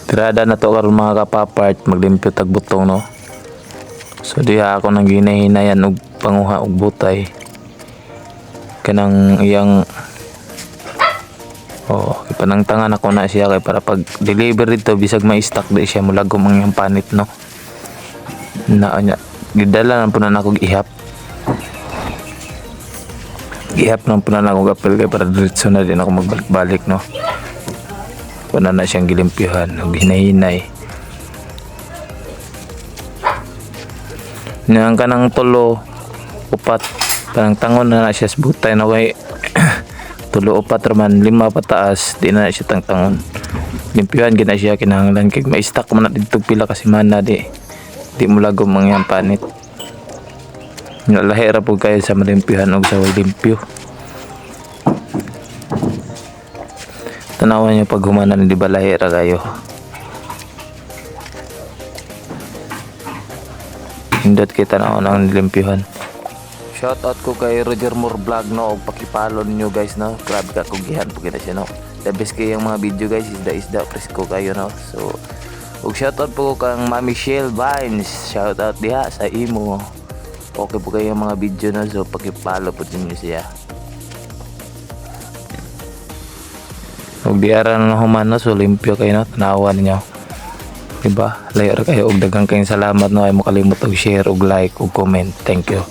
Tirada na to karon mga kapapart, maglimpyo tag butong no. So diha ako nang ginahinayan og panguha og butay. Kanang iyang ipanangtangan ako na siya kay para pag deliver dito bisag may stock di siya mulagom ang iyang panit no. Na anya gidala na po na ako ihap. Ihap na po na ako gapil kay para diretso na din ako magbalik-balik no. Kuna na siyang gilimpyuhan og hinahinay. Nang kanang tulo upat parang tangon na siya sa butay no kay tulo upat raman lima pataas di na siya tangtangon. Limpyuhan gina siya kinahanglan kay may stock man na dito pila kasi mana di mo lagom ang iyang panit. Lahira po kayo sa malimpyuhan o sa limpyo. Tanawan nyo pag humanan di ba lahira kayo. Hindot kita na ako ng limpyuhan. Shoutout ko kay Roger Moore Vlog no. Og pakipalo ninyo guys no. Grabe ka kugihan po kita siya no. The best kayo yung mga video guys. Isda presko kayo no. So og shoutout po kang Mami Shell Vines. Shoutout diha sa imo. Okay po kayo yung mga video na so pakipalo po din niyo siya. Huwag diara na humana so limpyo kayo no. Tanawan niyo. Diba? Layer kayo og dagang kayong salamat no. Ay mo kalimot og share og like og comment. Thank you.